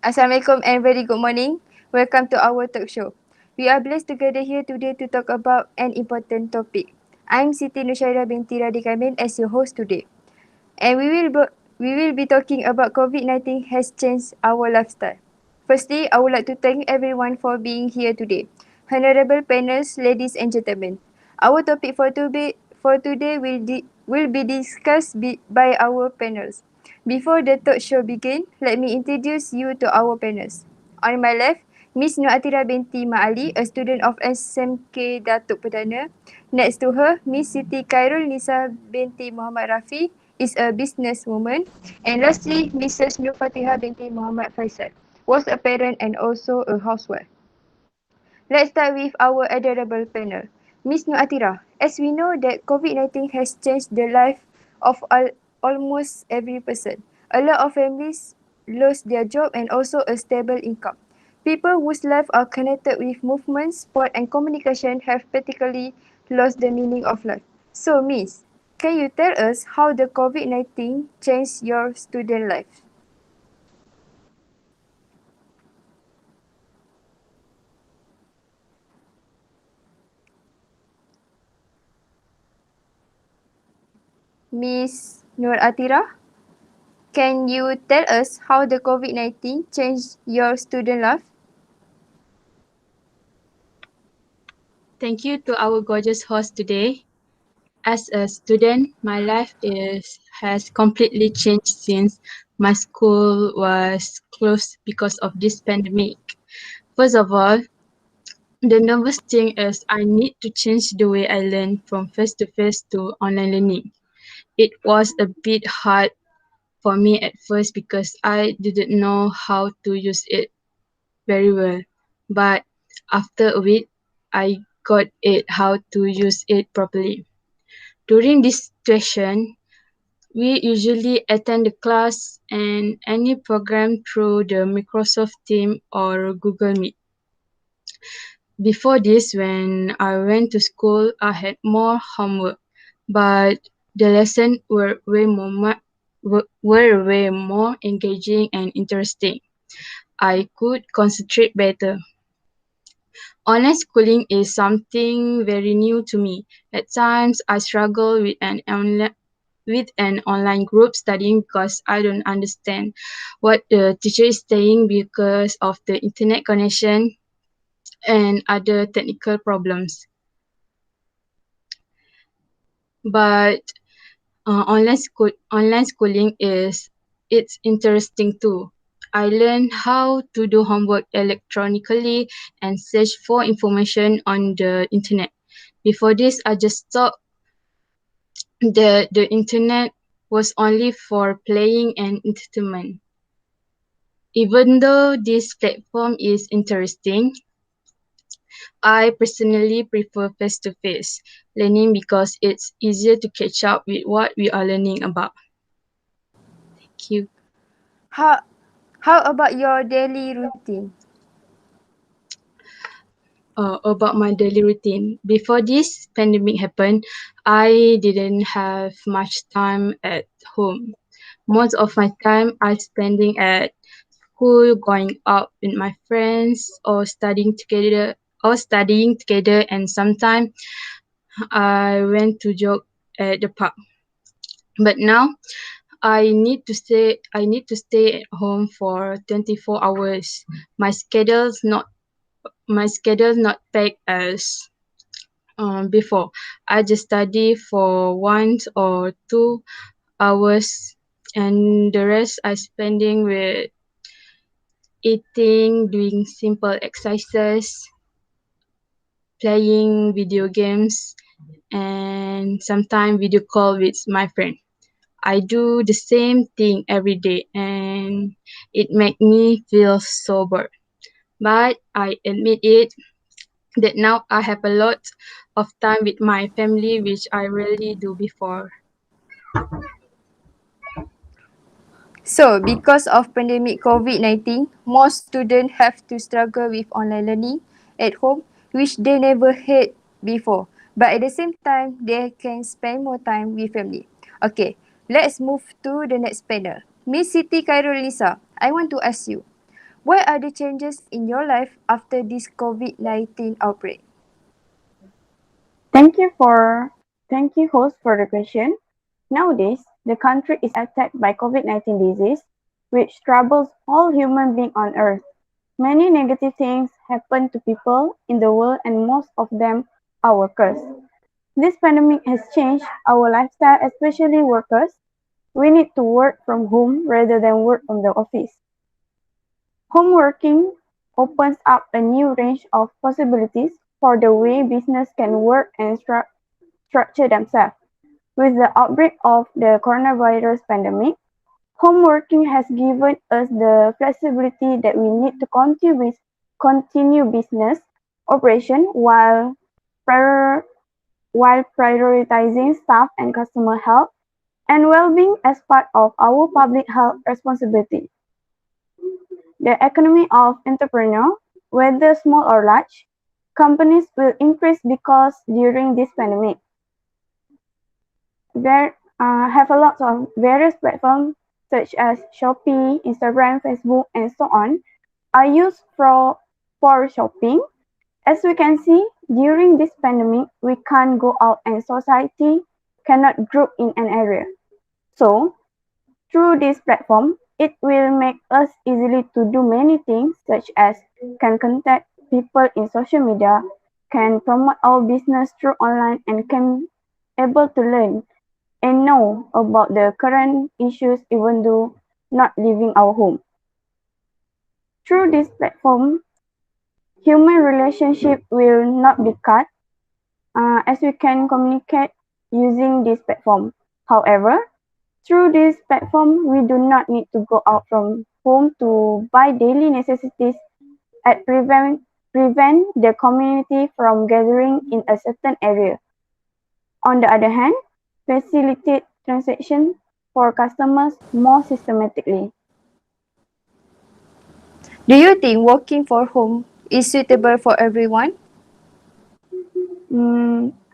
Assalamualaikum and very good morning. Welcome to our talk show. We are blessed to gather here today to talk about an important topic. I'm Siti Nushaira binti Radi Kamil as your host today. And we will be talking about COVID-19 has changed our lifestyle. Firstly, I would like to thank everyone for being here today. Honorable panels, ladies and gentlemen. Our topic for today will be discussed by our panels. Before the talk show begin, let me introduce you to our panels. On my left, Miss Nur Atira binti Ma'ali, a student of SMK Datuk Perdana. Next to her, Miss Siti Khairul Nisa binti Muhammad Rafi is a businesswoman. And lastly, Mrs. Nur Fatihah binti Muhammad Faisal was a parent and also a housewife. Let's start with our adorable panel. Miss Nur Atira, as we know that COVID-19 has changed the life of almost every person. A lot of families lost their job and also a stable income. People whose lives are connected with movement, sport and communication have practically lost the meaning of life. So Miss, can you tell us how the COVID-19 changed your student life? Miss Nur Atira? Can you tell us how the COVID-19 changed your student life? Thank you to our gorgeous host today. As a student, my life has completely changed since my school was closed because of this pandemic. First of all, the nervous thing is I need to change the way I learn from face to face to online learning. It was a bit hard for me at first because I didn't know how to use it very well. But after a week, I got it how to use it properly. During this situation, we usually attend the class and any program through the Microsoft Team or Google Meet. Before this, when I went to school, I had more homework, but the lessons were way more engaging and interesting. I could concentrate better. Online schooling is something very new to me. At times, I struggle with an online group studying because I don't understand what the teacher is saying because of the internet connection and other technical problems. But online schooling it's interesting too. I learned how to do homework electronically and search for information on the internet. Before this, I just thought the internet was only for playing and entertainment. Even though this platform is interesting, I personally prefer face-to-face learning because it's easier to catch up with what we are learning about. Thank you. How, how about your daily routine? About my daily routine. Before this pandemic happened, I didn't have much time at home. Most of my time I spending at school, going out with my friends, or studying together, and sometimes I went to jog at the park. But now I need to stay at home for 24 hours. My schedule not packed as before. I just study for 1 or 2 hours, and the rest I spending with eating, doing simple exercises, playing video games, and sometimes video call with my friend. I do the same thing every day and it make me feel sober. But I admit it that now I have a lot of time with my family which I rarely do before. So, because of pandemic COVID-19, most students have to struggle with online learning at home, which they never had before. But at the same time, they can spend more time with family. Okay, let's move to the next panel. Miss Siti Khairul Nisa, I want to ask you, What are the changes in your life after this COVID-19 outbreak? Thank you for Thank you host for the question. Nowadays, the country is attacked by COVID-19 disease, which troubles all human beings on earth. Many negative things happen to people in the world and most of them are workers. This pandemic has changed our lifestyle, especially workers. We need to work from home rather than work from the office. Home working opens up a new range of possibilities for the way business can work and structure themselves. With the outbreak of the coronavirus pandemic, home working has given us the flexibility that we need to continue business operation prior, while prioritizing staff and customer health and well-being as part of our public health responsibility. The economy of entrepreneur, whether small or large, companies will increase because during this pandemic, there have a lot of various platforms such as Shopee, Instagram, Facebook, and so on are used for shopping. As we can see, during this pandemic, we can't go out and society cannot group in an area. So, through this platform, it will make us easily to do many things such as can contact people in social media, can promote our business through online and can able to learn and know about the current issues even though not leaving our home. Through this platform, human relationship will not be cut as we can communicate using this platform. However, through this platform, we do not need to go out from home to buy daily necessities and prevent the community from gathering in a certain area. On the other hand, facilitate transactions for customers more systematically. Do you think working for home is suitable for everyone?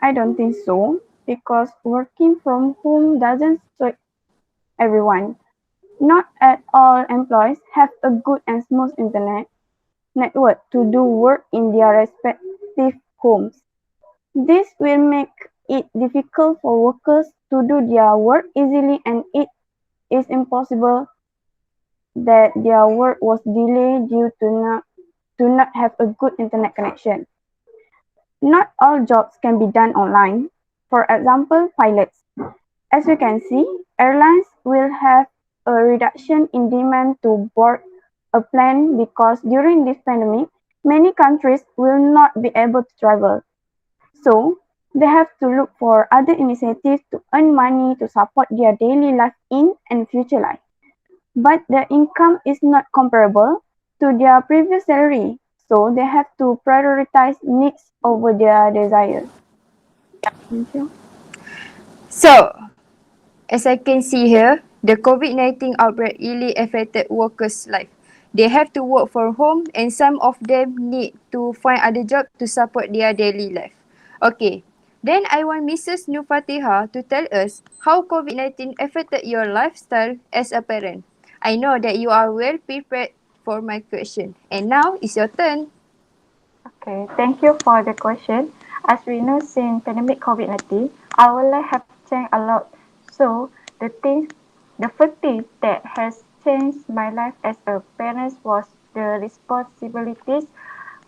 I don't think so because working from home doesn't suit everyone. Not at all employees have a good and smooth internet network to do work in their respective homes. This will make it difficult for workers to do their work easily and it is impossible that their work was delayed due to not have a good internet connection. Not all jobs can be done online. For example, pilots. As you can see, airlines will have a reduction in demand to board a plane because during this pandemic, many countries will not be able to travel. So, they have to look for other initiatives to earn money to support their daily life in and future life. But their income is not comparable to their previous salary, so they have to prioritize needs over their desires. Thank you. So, as I can see here, the COVID-19 outbreak really affected workers' life. They have to work from home and some of them need to find other jobs to support their daily life. Okay, then I want Mrs. Nur Fatiha to tell us how COVID-19 affected your lifestyle as a parent. I know that you are well prepared for my question. And now it's your turn. Okay, thank you for the question. As we know, since pandemic COVID-19, our life have changed a lot. So the first thing that has changed my life as a parent was the responsibilities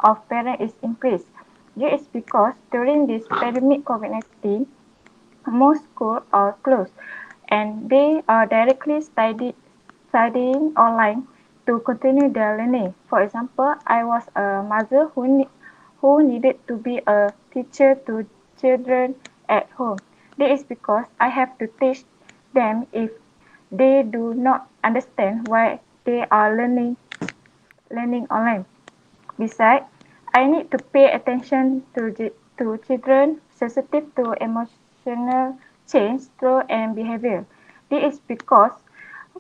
of parent is increased. This is because during this pandemic COVID-19, most schools are closed and they are directly studying online to continue their learning. For example, I was a mother who needed to be a teacher to children at home. This is because I have to teach them if they do not understand why they are learning online. Besides, I need to pay attention to children sensitive to emotional change, through and behavior. This is because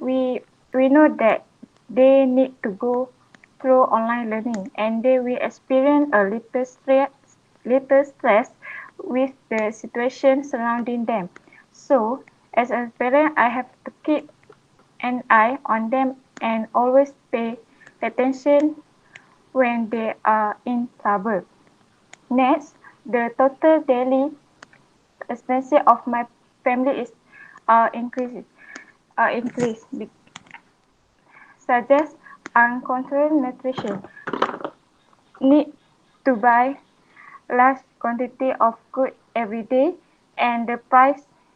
we we know that they need to go through online learning and they will experience a little stress with the situation surrounding them. So, as a parent, I have to keep an eye on them and always pay attention when they are in trouble. Next, the total daily expenses of my family is increased, such as uncontrolled nutrition, need to buy large quantity of good every day, and the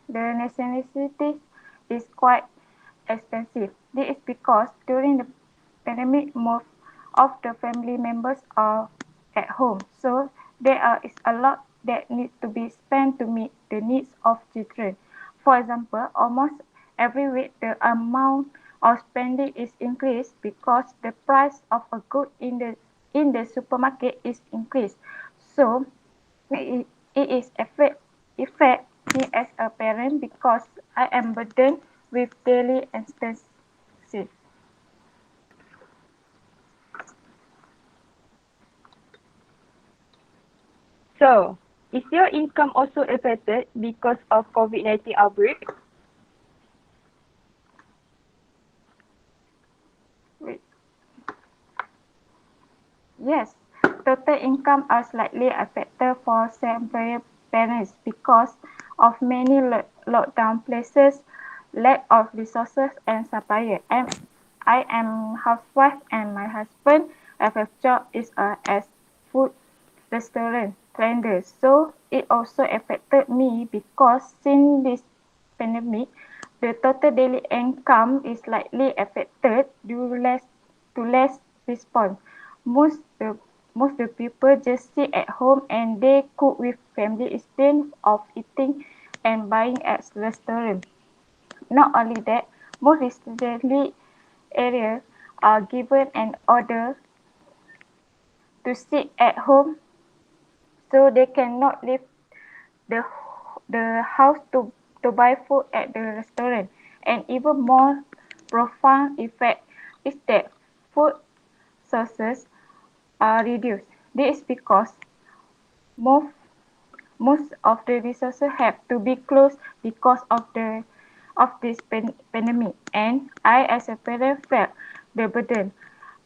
necessities is quite expensive. This is because during the pandemic, most of the family members are at home, so there is a lot that needs to be spent to meet the needs of children. For example, almost every week the amount of spending is increased because the price of a good in the supermarket is increased. So it is affect me as a parent because I am burdened with daily expenses. So, is your income also affected because of COVID-19 outbreak? Yes, total income are slightly affected for some parents because of many lockdown places, lack of resources and supplier. And I am housewife and my husband have a job is as food restaurant trader. So it also affected me because since this pandemic, the total daily income is slightly affected due to less response. Most the most the people just sit at home and they cook with family instead of eating and buying at restaurant. Not only that, most residential areas are given an order to sit at home so they cannot leave the house to buy food at the restaurant. And even more profound effect is that food sources are reduced. This is because most most of the resources have to be closed because of this pandemic, and I as a parent felt the burden.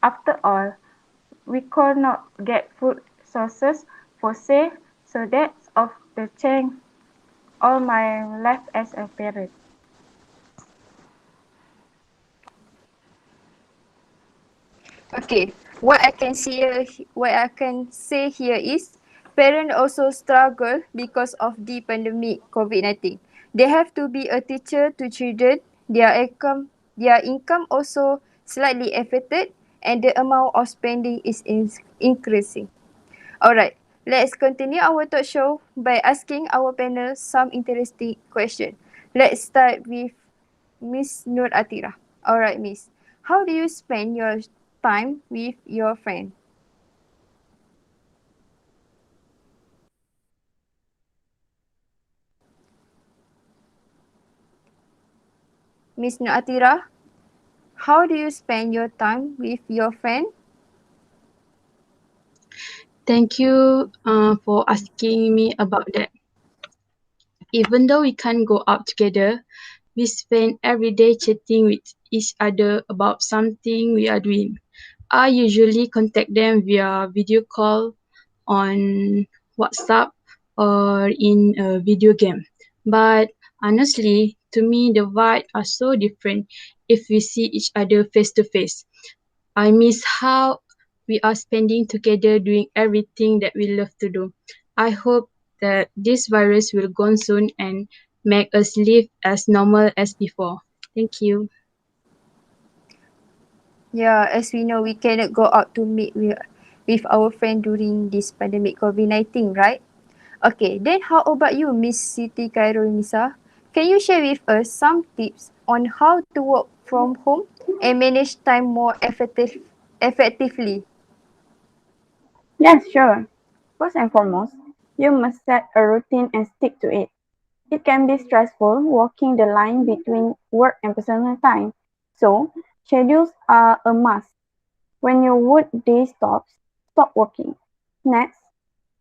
After all, we could not get food sources for sale, so that's of the change all my life as a parent. Okay, what I can say here is parents also struggle because of the pandemic COVID-19. They have to be a teacher to children. Their income also slightly affected, and the amount of spending is increasing. Alright, let's continue our talk show by asking our panel some interesting question. Let's start with Miss Nur Atira. Alright, Miss. How do you spend your time with your friend? Miss Nur Atira, how do you spend your time with your friend? Thank you for asking me about that. Even though we can't go out together, we spend every day chatting with each other about something we are doing. I usually contact them via video call on WhatsApp or in a video game. But honestly, to me, the vibes are so different if we see each other face to face. I miss how we are spending together doing everything that we love to do. I hope that this virus will gone soon and make us live as normal as before. Thank you. Yeah, as we know, we cannot go out to meet with our friend during this pandemic COVID-19, right? Okay, then how about you, Miss Siti Khairul Nisa? Can you share with us some tips on how to work from home and manage time more effectively? Yes, sure. First and foremost, you must set a routine and stick to it. It can be stressful walking the line between work and personal time, so schedules are a must. When your work day stops, stop working. Next,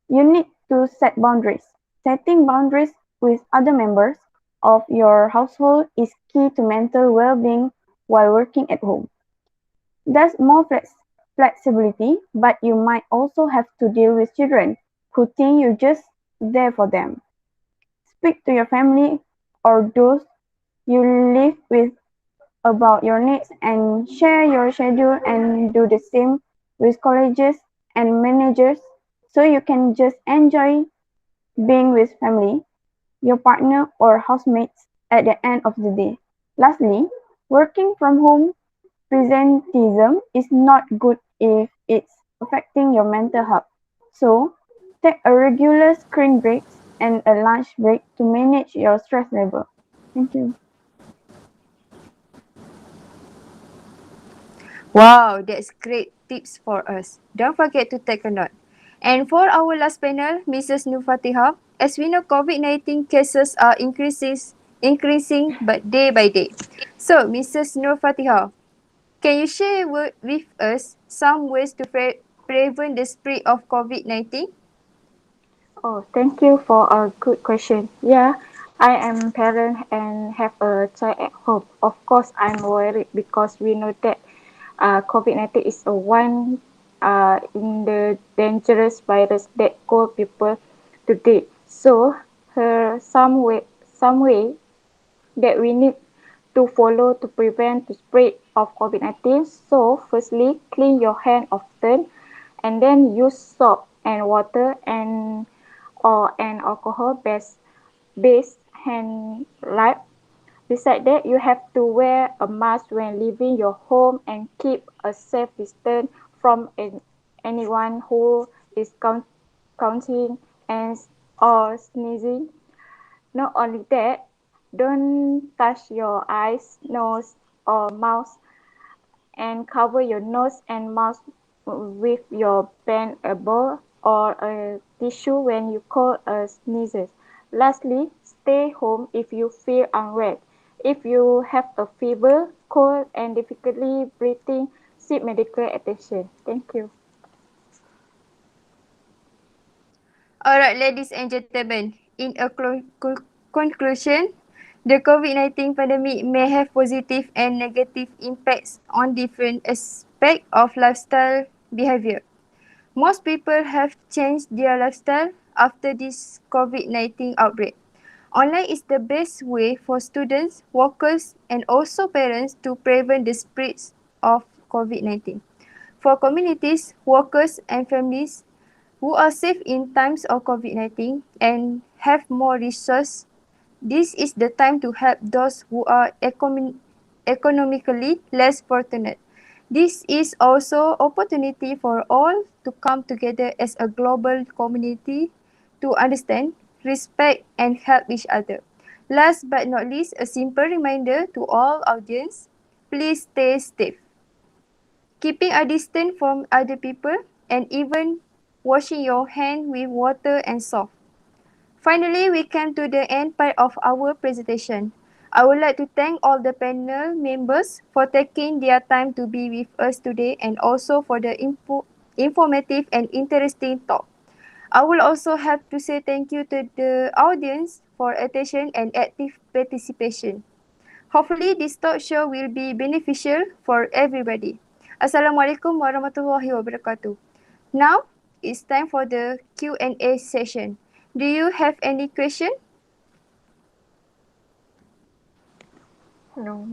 you need to set boundaries. Setting boundaries with other members of your household is key to mental well being while working at home. There's more flexibility, but you might also have to deal with children who think you're just there for them. Speak to your family or those you live with about your needs and share your schedule, and do the same with colleges and managers so you can just enjoy being with family, your partner or housemates at the end of the day. Lastly, working from home presenteeism is not good if it's affecting your mental health. So, take a regular screen breaks and a lunch break to manage your stress level. Thank you. Wow, that's great tips for us. Don't forget to take a note. And for our last panel, Mrs. Nur Fatihah, as we know, COVID-19 cases are increasing but day by day. So, Mrs. Nur Fatihah, can you share with us some ways to prevent the spread of COVID-19? Oh, thank you for a good question. Yeah, I am parent and have a child at home. Of course, I'm worried because we know that COVID-19 is a one in the dangerous virus that call people to death. So, some way that we need to follow to prevent the spread of COVID-19. So, firstly, clean your hand often, and then use soap and water and or an alcohol based hand wipe. Besides that, you have to wear a mask when leaving your home and keep a safe distance from anyone who is coughing and or sneezing. Not only that, don't touch your eyes, nose, or mouth, and cover your nose and mouth with your pen, a ball, or a tissue when you cough or sneeze. Lastly, stay home if you feel unwell. If you have a fever, cold, and difficulty breathing, seek medical attention. Thank you. Alright, ladies and gentlemen, in a conclusion, the COVID-19 pandemic may have positive and negative impacts on different aspects of lifestyle behavior. Most people have changed their lifestyle after this COVID-19 outbreak. Online is the best way for students, workers, and also parents to prevent the spread of COVID-19. For communities, workers, and families who are safe in times of COVID-19 and have more resources, this is the time to help those who are economically less fortunate. This is also opportunity for all to come together as a global community to understand, respect, and help each other. Last but not least, a simple reminder to all audience, please stay safe. Keeping a distance from other people and even washing your hands with water and soap. Finally, we came to the end part of our presentation. I would like to thank all the panel members for taking their time to be with us today and also for the informative and interesting talk. I will also have to say thank you to the audience for attention and active participation. Hopefully, this talk show will be beneficial for everybody. Assalamualaikum warahmatullahi wabarakatuh. Now, it's time for the Q&A session. Do you have any question? No.